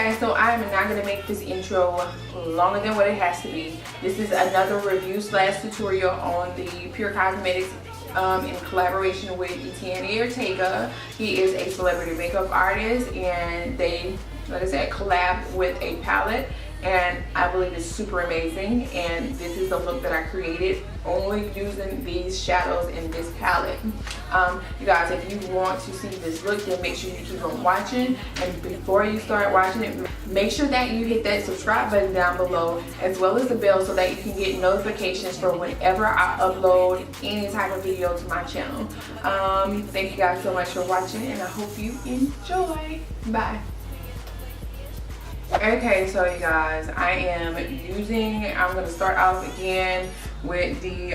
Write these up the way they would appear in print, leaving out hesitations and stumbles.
guys, so I'm not going to make this intro longer than what it has to be. This is another review slash tutorial on the Pure Cosmetics in collaboration with Etienne Ortega. He is a celebrity makeup artist, and they, like I said, collab with a palette, and I believe it's super amazing. And this is the look that I created only using these shadows in this palette. You guys, if you want to see this look, then make sure you keep on watching. And before you start watching it, make sure that you hit that subscribe button down below, as well as the bell, so that you can get notifications for whenever I upload any type of video to my channel. Thank you guys so much for watching, and I hope you enjoy. Bye. Okay, so you guys, I'm going to start off again with the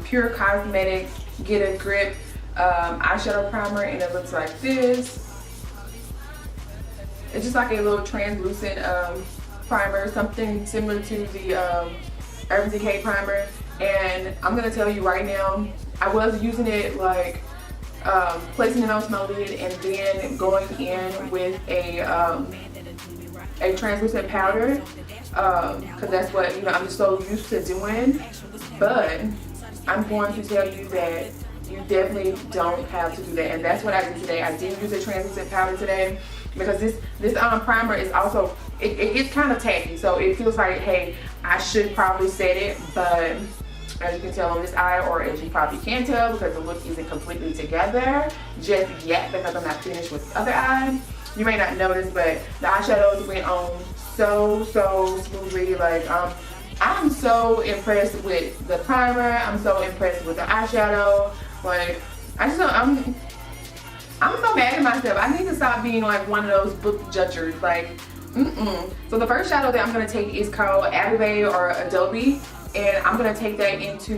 Pure Cosmetics Get a Grip eyeshadow primer, and it looks like this. It's just like a little translucent primer, something similar to the Urban Decay primer. And I'm going to tell you right now, I was using it like placing it onto my lid and then going in with a translucent powder, because that's what, you know, I'm just so used to doing. But I'm going to tell you that you definitely don't have to do that, and that's what I did today. I did use a translucent powder today because this primer is also, it's kind of tacky, so it feels like, hey, I should probably set it, but as you can tell on this eye, or as you probably can tell because the look isn't completely together just yet because I'm not finished with the other eye. You may not notice, but the eyeshadows went on so smoothly. Like, I'm so impressed with the primer. I'm so impressed with the eyeshadow. Like, I'm so mad at myself. I need to stop being like one of those book judgers. Like, So the first shadow that I'm gonna take is called Adobe or Adobe, and I'm gonna take that into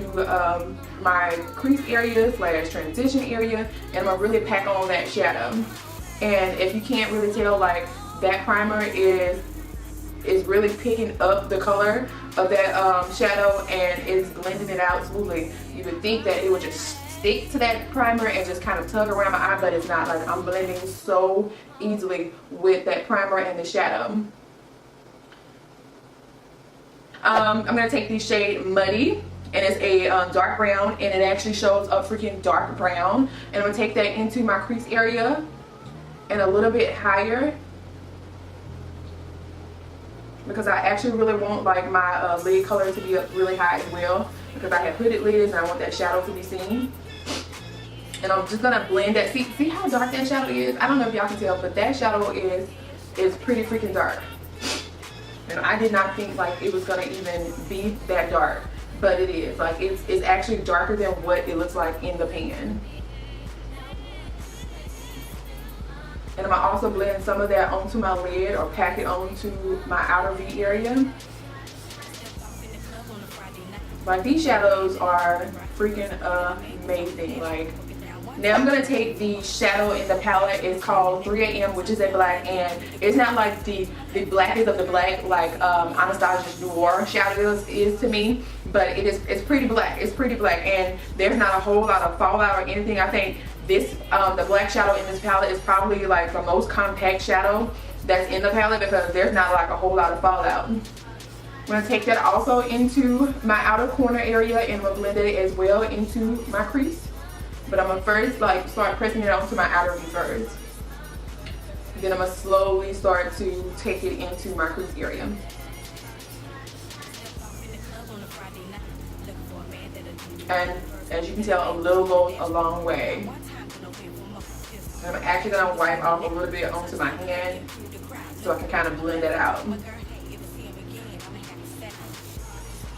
my crease area slash transition area, and I'm gonna really pack on that shadow. And if you can't really tell, like, that primer is really picking up the color of that shadow, and it's blending it out smoothly. You would think that it would just stick to that primer and just kind of tug around my eye, but it's not. Like, I'm blending so easily with that primer and the shadow. I'm going to take the shade Muddy, and it's a dark brown, and it actually shows a freaking dark brown. And I'm going to take that into my crease area and a little bit higher, because I actually really want like my lid color to be up really high as well, because I have hooded lids and I want that shadow to be seen. And I'm just gonna blend that. See how dark that shadow is? I don't know if y'all can tell, but that shadow is pretty freaking dark. And I did not think like it was gonna even be that dark, but it is. Like, it's actually darker than what it looks like in the pan. And I'm going to also blend some of that onto my lid, or pack it onto my outer V area. Like, these shadows are freaking amazing. Like, now I'm going to take the shadow in the palette. It's called 3 AM, which is a black, and it's not like the blackest of the black like Anastasia's Noir shadow is to me, but it's pretty black. It's pretty black, and there's not a whole lot of fallout or anything. I think this the black shadow in this palette is probably like the most compact shadow that's in the palette, because there's not like a whole lot of fallout. I'm going to take that also into my outer corner area, and I'm going to blend it as well into my crease. But I'm going to first like start pressing it onto my outer V first. Then I'm going to slowly start to take it into my crease area. And as you can tell, a little goes a long way. I'm actually going to wipe off a little bit onto my hand so I can kind of blend it out. I'm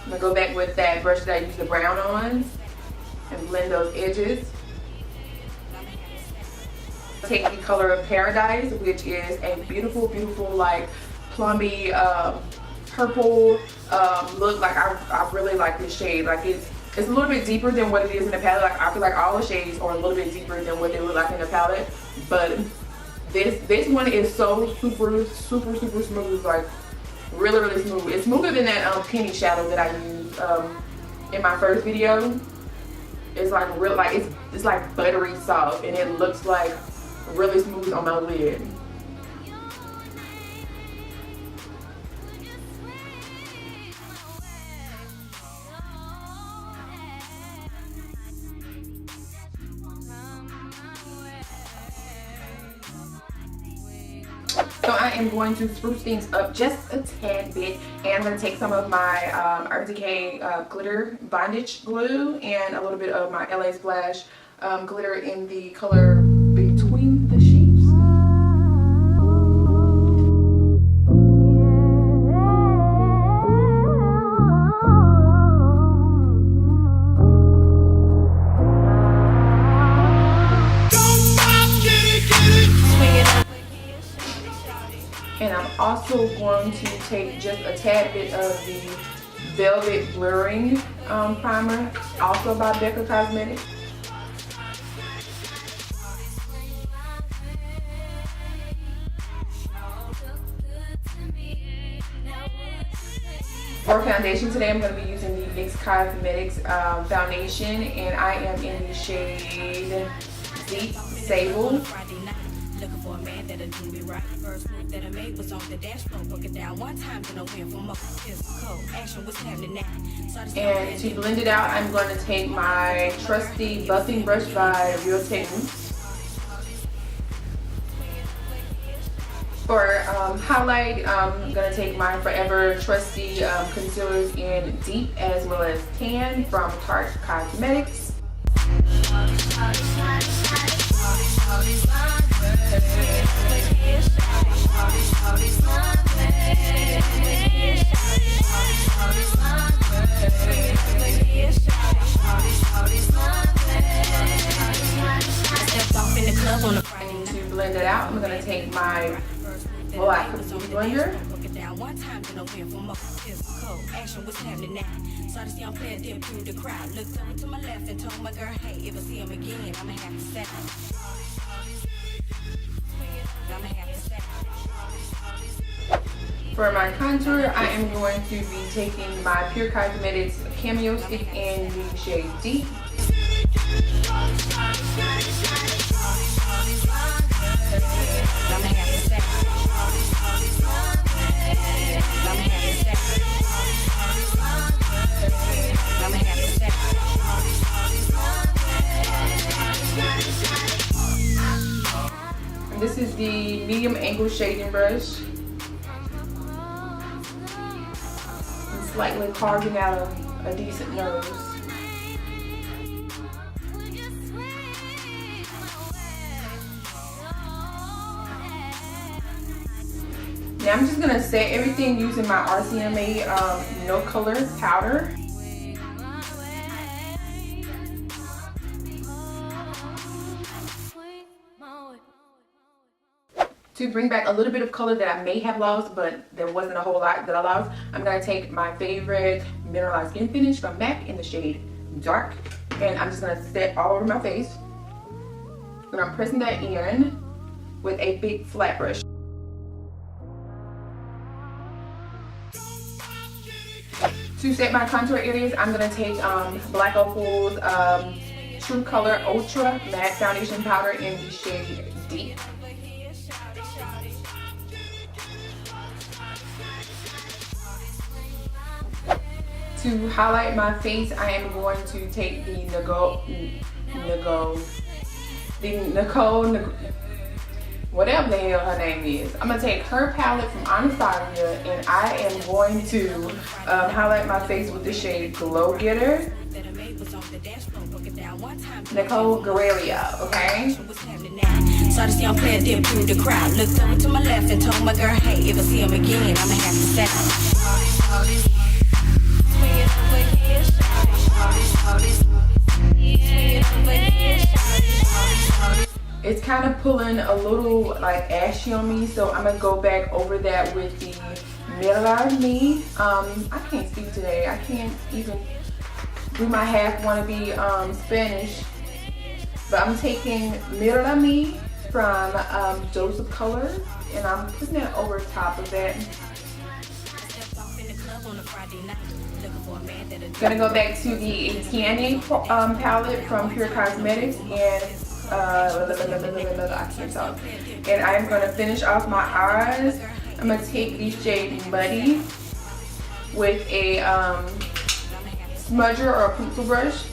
going to go back with that brush that I used the brown on and blend those edges. Take the color of Paradise, which is a beautiful like plumby purple look. Like, I really like this shade. Like, it's a little bit deeper than what it is in the palette. Like, I feel like all the shades are a little bit deeper than what they look like in the palette, but this one is so super smooth. Like, really smooth. It's smoother than that penny shadow that I used in my first video. It's like real, like it's like buttery soft, and it looks like really smooth on my lid. So I am going to spruce things up just a tad bit, and I'm going to take some of my Urban Decay glitter bondage glue and a little bit of my LA Splash glitter in the color Between the Sheets. And I'm also going to take just a tad bit of the Velvet Blurring Primer, also by Becca Cosmetics. For foundation today, I'm going to be using the NYX Cosmetics foundation, and I am in the shade Deep Sable. Looking for a man that'll do me right. First move that I made was on the dashboard. Broke it down one time, then I went for my physical. Action was happening now. And to blend it out, I'm going to take my trusty buffing brush by Real Techniques. For highlight, I'm going to take my Forever Trusty concealers in Deep as well as Tan from Tarte Cosmetics. And to blend it out, I'm going to take my black blender. One time, then I went for my physical. Action was happening now. Saw this young player dip through the crowd. Looked over to my left and told my girl, hey, if I see him again, I'ma have to step. For my contour, I am going to be taking my Pure Cosmetics Cameo stick in the shade Deep. And this is the medium angle shading brush. I'm slightly carving out a decent nose. Now I'm just going to set everything using my RCMA No Color powder. To bring back a little bit of color that I may have lost, but there wasn't a whole lot that I lost, I'm going to take my favorite Mineralized Skin Finish from MAC in the shade Dark. And I'm just going to set all over my face. And I'm pressing that in with a big flat brush. To set my contour areas, I'm going to take Black Opal's True Color Ultra Matte Foundation Powder in the shade Deep. To highlight my face, I am going to take the Nicole, whatever the hell her name is. I'm going to take her palette from Anastasia, and I am going to highlight my face with the shade Glow Getter. Nicole Guerrilla, okay? Saw this young player dip through the crowd. Looked over to my left and told my girl, hey, if I see him again, I'ma have to step. It's kind of pulling a little like ashy on me, so I'm gonna go back over that with the Mirame. I can't speak today. I can't even do my half wannabe Spanish, but I'm taking Mirame from Dose of Color, and I'm putting it over top of that. Gonna go back to the Etienne palette from Pure Cosmetics, and I can't talk. And I'm gonna finish off my eyes. I'm gonna take the shade Muddy with a smudger or a pencil brush.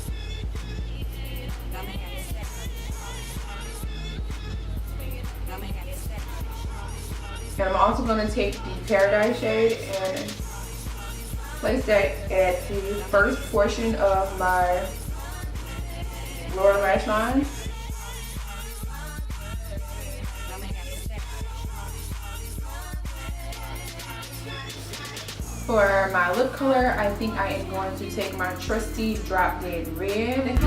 And I'm also going to take the Paradise shade and place that at the first portion of my lower lash line. For my lip color, I think I am going to take my trusty Drop Dead Red.